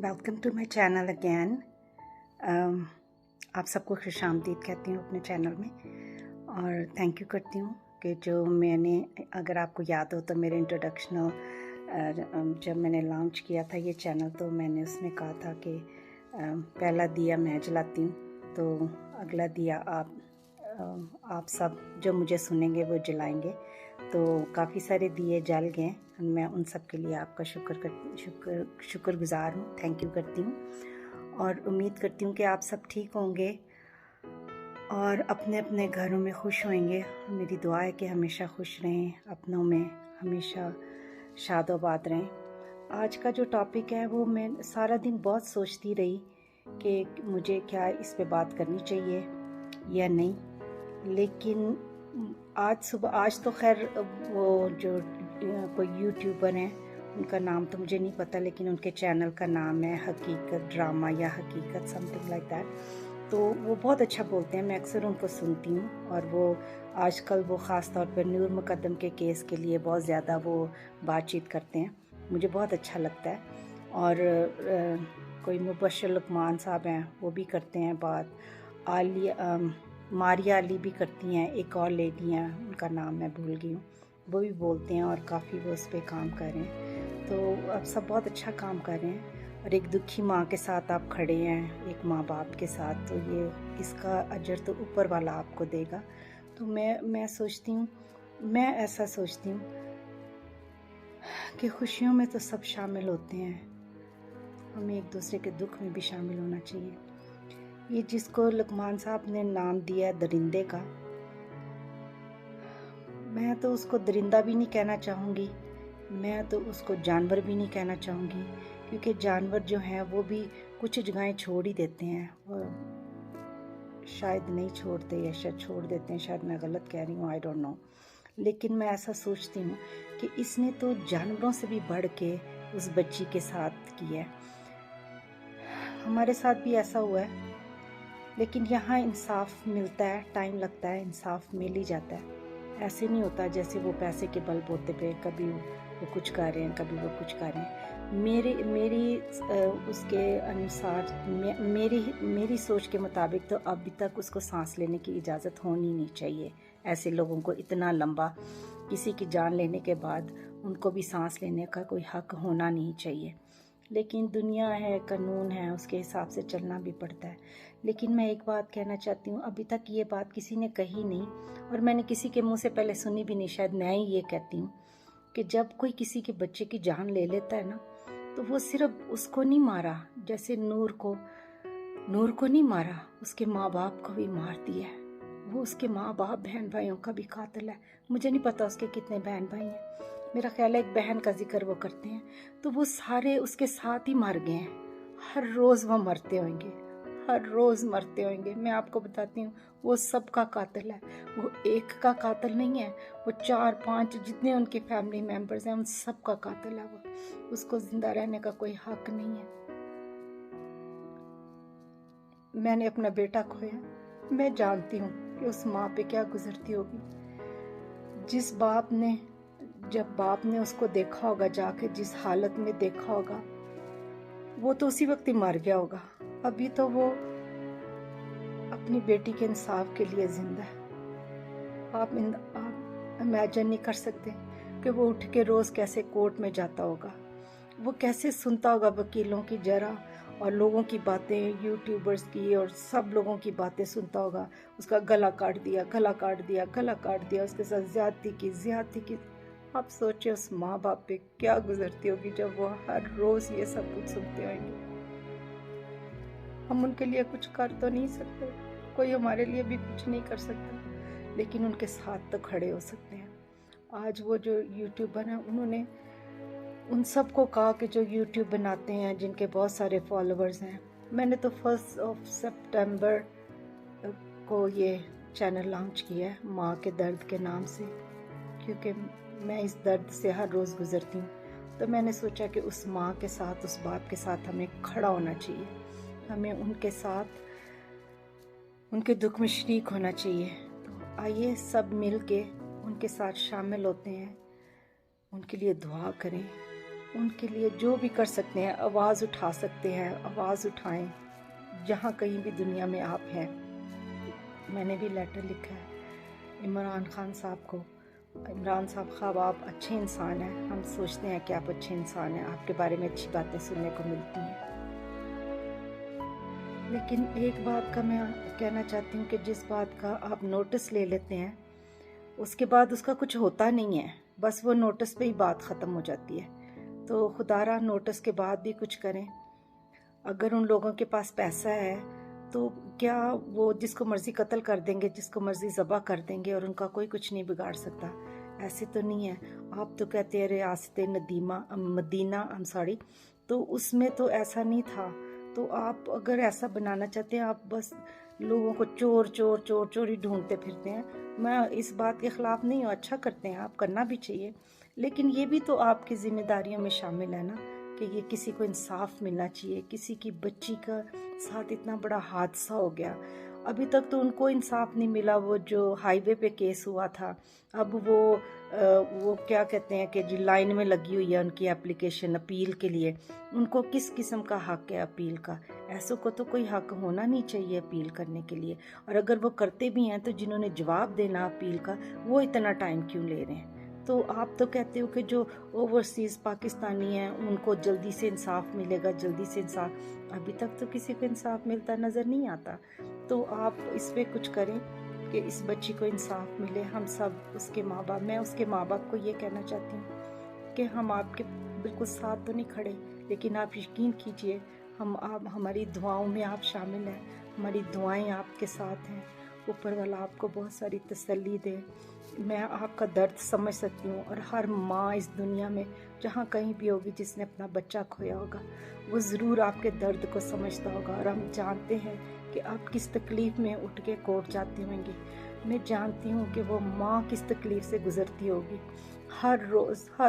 Welcome to my channel again. आप सबको खुशामदीद कहती हूँ अपने चैनल में और थैंक यू करती हूँ कि जो मैंने, अगर आपको याद हो तो मेरे इंट्रोडक्शनल जब मैंने लॉन्च किया था ये चैनल तो मैंने उसमें कहा था कि पहला दिया मैं जलाती हूँ तो अगला दिया आप सब जो मुझे सुनेंगे वो जलाएंगे। तो काफ़ी सारे दिए जल गए, मैं उन सब के लिए आपका शुक्रगुज़ार हूँ, थैंक यू करती हूँ और उम्मीद करती हूँ कि आप सब ठीक होंगे और अपने अपने घरों में खुश होंगे। मेरी दुआ है कि हमेशा खुश रहें, अपनों में हमेशा शादोबाद रहें। आज का जो टॉपिक है वो मैं सारा दिन बहुत सोचती रही कि मुझे क्या इस पे बात करनी चाहिए या नहीं, लेकिन आज तो खैर वो जो कोई यूट्यूबर हैं उनका नाम तो मुझे नहीं पता, लेकिन उनके चैनल का नाम है हकीकत ड्रामा या हकीकत समथिंग लाइक दैट। तो वो बहुत अच्छा बोलते हैं, मैं अक्सर उनको सुनती हूँ और वो आजकल वो ख़ास तौर पर नूर मुकद्दम के केस के लिए बहुत ज़्यादा वो बातचीत करते हैं, मुझे बहुत अच्छा लगता है। और कोई मुबश्शिर लुकमान साहब हैं वो भी करते हैं बात, मारिया अली भी करती हैं, एक और लेडी हैं उनका नाम मैं भूल गई हूँ, वो भी बोलते हैं और काफ़ी वो उस पर काम कर रहे हैं। तो अब सब बहुत अच्छा काम कर रहे हैं और एक दुखी माँ के साथ आप खड़े हैं, एक माँ बाप के साथ, तो ये इसका अजर तो ऊपर वाला आपको देगा। तो मैं सोचती हूँ, मैं ऐसा सोचती हूँ कि खुशियों में तो सब शामिल होते हैं, हमें एक दूसरे के दुख में भी शामिल होना चाहिए। ये जिसको लुकमान साहब ने नाम दिया दरिंदे का, मैं तो उसको दरिंदा भी नहीं कहना चाहूँगी, मैं तो उसको जानवर भी नहीं कहना चाहूँगी, क्योंकि जानवर जो हैं वो भी कुछ जगहें छोड़ ही देते हैं, और शायद नहीं छोड़ते या शायद छोड़ देते हैं, शायद मैं गलत कह रही हूँ, आई डोंट नो। लेकिन मैं ऐसा सोचती हूँ कि इसने तो जानवरों से भी बढ़ के उस बच्ची के साथ किया है। हमारे साथ भी ऐसा हुआ है, लेकिन यहाँ इंसाफ मिलता है, टाइम लगता है, इंसाफ मिल ही जाता है। ऐसे नहीं होता जैसे वो पैसे के बलबूते पे कभी वो कुछ कर रहे हैं, कभी वो कुछ कर रहे हैं। मेरी उसके अनुसार मेरी सोच के मुताबिक तो अभी तक उसको सांस लेने की इजाज़त होनी नहीं चाहिए। ऐसे लोगों को इतना लंबा किसी की जान लेने के बाद उनको भी सांस लेने का कोई हक होना नहीं चाहिए। लेकिन दुनिया है, कानून है, उसके हिसाब से चलना भी पड़ता है। लेकिन मैं एक बात कहना चाहती हूँ, अभी तक ये बात किसी ने कही नहीं और मैंने किसी के मुंह से पहले सुनी भी नहीं, शायद मैं ही ये कहती हूँ कि जब कोई किसी के बच्चे की जान ले लेता है ना, तो वो सिर्फ उसको नहीं मारा, जैसे नूर को नहीं मारा, उसके माँ बाप को भी मार दिया है। वो उसके माँ बाप बहन भाइयों का भी कातिल है। मुझे नहीं पता उसके कितने बहन भाई हैं, मेरा ख्याल है एक बहन का जिक्र वो करते हैं। तो वो सारे उसके साथ ही मर गए हैं, हर रोज़ वो मरते होंगे, हर रोज़ मरते होंगे। मैं आपको बताती हूँ, वो सबका कातिल है, वो एक का कातिल नहीं है, वो 4-5 जितने उनके फैमिली मेम्बर्स हैं उन सब का कातिल है वो। उसको जिंदा रहने का कोई हक नहीं है। मैंने अपना बेटा खोया, मैं जानती हूँ कि उस माँ पे क्या गुजरती होगी। जब बाप ने उसको देखा होगा जाके, जिस हालत में देखा होगा, वो तो उसी वक्त ही मर गया होगा। अभी तो वो अपनी बेटी के इंसाफ के लिए जिंदा है। आप इमेजिन नहीं कर सकते कि वो उठ के रोज कैसे कोर्ट में जाता होगा, वो कैसे सुनता होगा वकीलों की जरा और लोगों की बातें, यूट्यूबर्स की और सब लोगों की बातें सुनता होगा। उसका गला काट दिया, गला काट दिया, गला काट दिया, उसके साथ ज्यादती की। आप सोचिए उस माँ बाप पे क्या गुजरती होगी जब वो हर रोज ये सब कुछ सुनते होंगे। हम उनके लिए कुछ कर तो नहीं सकते, कोई हमारे लिए भी कुछ नहीं कर सकता, लेकिन उनके साथ तो खड़े हो सकते हैं। आज वो जो यूट्यूबर हैं, उन्होंने उन सब को कहा कि जो यूट्यूब बनाते हैं, जिनके बहुत सारे फॉलोअर्स हैं, मैंने तो 1 सितंबर को ये चैनल लॉन्च किया है माँ के दर्द के नाम से, क्योंकि मैं इस दर्द से हर रोज़ गुजरती हूँ। तो मैंने सोचा कि उस माँ के साथ, उस बाप के साथ हमें खड़ा होना चाहिए, हमें उनके साथ, उनके दुख में शरीक होना चाहिए। तो आइए सब मिल के उनके साथ शामिल होते हैं, उनके लिए दुआ करें, उनके लिए जो भी कर सकते हैं, आवाज़ उठा सकते हैं, आवाज़ उठाएं जहाँ कहीं भी दुनिया में आप हैं। मैंने भी लेटर लिखा है इमरान खान साहब को। इमरान साहब आप अच्छे इंसान हैं, हम सोचते हैं कि आप अच्छे इंसान हैं, आपके बारे में अच्छी बातें सुनने को मिलती हैं। लेकिन एक बात का मैं कहना चाहती हूँ कि जिस बात का आप नोटिस ले लेते हैं उसके बाद उसका कुछ होता नहीं है, बस वो नोटिस पे ही बात ख़त्म हो जाती है। तो खुदारा नोटिस के बाद भी कुछ करें। अगर उन लोगों के पास पैसा है तो क्या वो जिसको मर्ज़ी कत्ल कर देंगे, जिसको मर्ज़ी ज़बह कर देंगे और उनका कोई कुछ नहीं बिगाड़ सकता? ऐसे तो नहीं है। आप तो कहते हैं रियासत मदीना तो उसमें तो ऐसा नहीं था। तो आप अगर ऐसा बनाना चाहते हैं, आप बस लोगों को चोर चोर चोर चोर ही ढूंढते फिरते हैं। मैं इस बात के ख़िलाफ़ नहीं हूँ, अच्छा करते हैं आप, करना भी चाहिए, लेकिन ये भी तो आपकी ज़िम्मेदारियों में शामिल है ना कि ये किसी को इंसाफ मिलना चाहिए। किसी की बच्ची का साथ इतना बड़ा हादसा हो गया, अभी तक तो उनको इंसाफ नहीं मिला। वो जो हाईवे पे केस हुआ था, अब वो क्या कहते हैं कि जो लाइन में लगी हुई है उनकी एप्लीकेशन अपील के लिए, उनको किस किस्म का हक है अपील का? ऐसों को तो कोई हक होना नहीं चाहिए अपील करने के लिए। और अगर वो करते भी हैं तो जिन्होंने जवाब देना अपील का, वो इतना टाइम क्यों ले रहे हैं? तो आप तो कहते हो कि जो ओवरसीज़ पाकिस्तानी हैं उनको जल्दी से इंसाफ मिलेगा, जल्दी से इंसाफ। अभी तक तो किसी को इंसाफ मिलता नज़र नहीं आता। तो आप इस पे कुछ करें कि इस बच्ची को इंसाफ मिले। हम सब उसके माँ बाप, मैं उसके माँ बाप को ये कहना चाहती हूँ कि हम आपके बिल्कुल साथ तो नहीं खड़े, लेकिन आप यकीन कीजिए आप हमारी दुआओं में आप शामिल हैं, हमारी दुआएं आपके साथ हैं। ऊपर वाला आपको बहुत सारी तसल्ली दे। मैं आपका दर्द समझ सकती हूँ, और हर माँ इस दुनिया में जहाँ कहीं भी होगी जिसने अपना बच्चा खोया होगा, वो ज़रूर आपके दर्द को समझता होगा। और हम जानते हैं कि आप किस तकलीफ़ में उठ के कोर्ट जाती होंगी। मैं जानती हूँ कि वो माँ किस तकलीफ़ से गुज़रती होगी। हर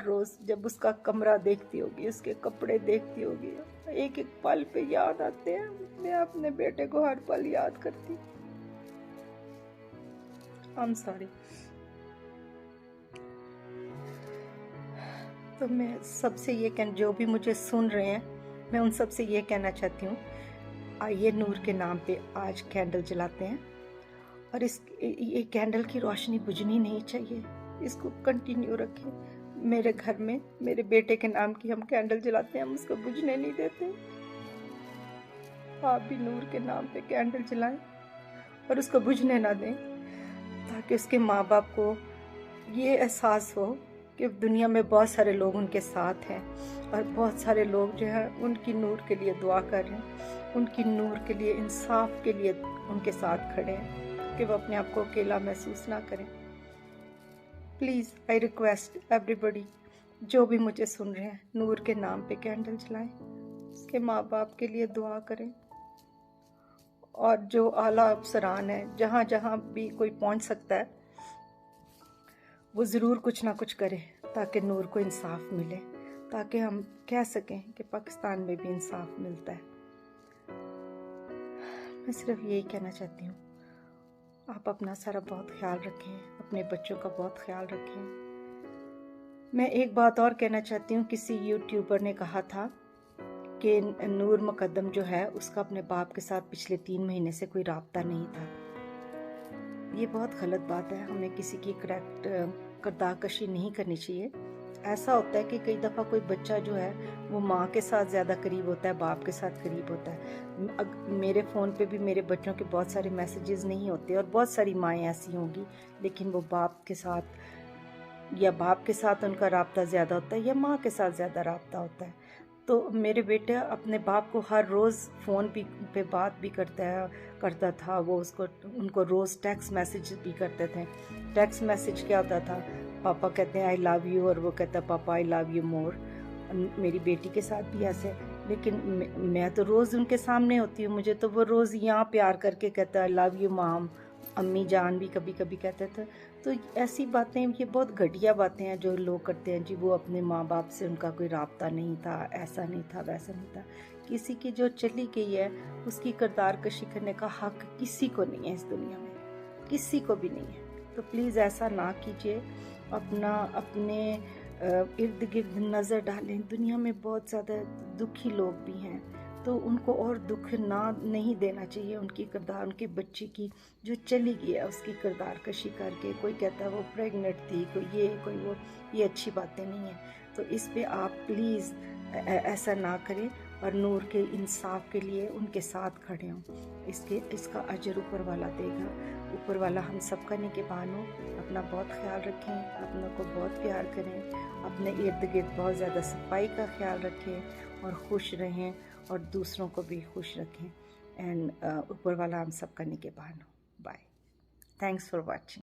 रोज़ जब उसका कमरा देखती होगी, उसके कपड़े देखती होगी, एक एक पल पे याद आते हैं। मैं अपने बेटे को हर पल याद करती। I'm sorry। तो मैं सबसे ये जो भी मुझे सुन रहे हैं, मैं उन सबसे ये कहना चाहती हूँ, आइए नूर के नाम पे आज कैंडल जलाते हैं। और ये कैंडल की रोशनी बुझनी नहीं चाहिए, इसको कंटिन्यू रखें। मेरे घर में मेरे बेटे के नाम की हम कैंडल जलाते हैं, हम उसको बुझने नहीं देते। आप भी नूर के नाम पे कैंडल जलाएं और उसको बुझने ना दें, ताकि उसके माँ बाप को ये एहसास हो कि दुनिया में बहुत सारे लोग उनके साथ हैं, और बहुत सारे लोग जो है उनकी नूर के लिए दुआ कर रहे हैं, उनकी नूर के लिए, इंसाफ के लिए उनके साथ खड़े हैं, कि वो अपने आप को अकेला महसूस ना करें। प्लीज़ आई रिक्वेस्ट एवरीबडी, जो भी मुझे सुन रहे हैं, नूर के नाम पे कैंडल जलाएं, उसके माँ बाप के लिए दुआ करें। और जो आला अफसरान है, जहाँ जहाँ भी कोई पहुँच सकता है, वो ज़रूर कुछ ना कुछ करे ताकि नूर को इंसाफ मिले, ताकि हम कह सकें कि पाकिस्तान में भी इंसाफ मिलता है। मैं सिर्फ यही कहना चाहती हूँ, आप अपना सारा बहुत ख्याल रखें, अपने बच्चों का बहुत ख्याल रखें। मैं एक बात और कहना चाहती हूँ, किसी यूट्यूबर ने कहा था कि नूर मुकद्दम जो है उसका अपने बाप के साथ पिछले 3 महीने से कोई राब्ता नहीं था। ये बहुत गलत बात है, हमें किसी की किरदारकशी नहीं करनी चाहिए। ऐसा होता है कि कई दफ़ा कोई बच्चा जो है वो माँ के साथ ज़्यादा करीब होता है, बाप के साथ करीब होता है। मेरे फ़ोन पे भी मेरे बच्चों के बहुत सारे मैसेजेस नहीं होते, और बहुत सारी माएँ ऐसी होंगी, लेकिन वो बाप के साथ उनका राब्ता ज़्यादा होता है, या माँ के साथ ज़्यादा राब्ता होता है। तो मेरे बेटे अपने बाप को हर रोज़ फ़ोन पे बात भी करता था, वो उनको रोज़ टेक्स्ट मैसेज भी करते थे। टेक्स्ट मैसेज क्या होता था, पापा कहते हैं आई लव यू, और वो कहता है पापा आई लव यू मोर। मेरी बेटी के साथ भी ऐसे, लेकिन मैं तो रोज़ उनके सामने होती हूँ, मुझे तो वो रोज़ यहाँ प्यार करके कहता है आई लव यू माम। अम्मी जान भी कभी कभी कहते थे। तो ऐसी बातें, ये बहुत घटिया बातें हैं जो लोग करते हैं जी, वो अपने माँ बाप से उनका कोई राब्ता नहीं था, ऐसा नहीं था, वैसा नहीं था। किसी की जो चली गई है उसकी किरदारकशी करने का हक किसी को नहीं है इस दुनिया में, किसी को भी नहीं है। तो प्लीज़ ऐसा ना कीजिए, अपने इर्द गिर्द नज़र डालें। दुनिया में बहुत ज़्यादा दुखी लोग भी हैं, तो उनको और दुख ना नहीं देना चाहिए। उनकी किरदार, उनकी बच्ची की जो चली गई है उसकी किरदार कशी करके, कोई कहता है वो प्रेग्नेंट थी, कोई ये कोई वो, ये अच्छी बातें नहीं हैं। तो इस पे आप प्लीज़ ऐसा ना करें और नूर के इंसाफ के लिए उनके साथ खड़े हों। इसका अजर ऊपर वाला देगा। ऊपर वाला हम सबका निगहबान हो। अपना बहुत ख्याल रखें, अपनों को बहुत प्यार करें, अपने इर्द गिर्द बहुत ज़्यादा सफाई का ख्याल रखें और खुश रहें और दूसरों को भी खुश रखें। एंड ऊपर वाला हम सबका निगहबान हो। बाय। Thanks for watching.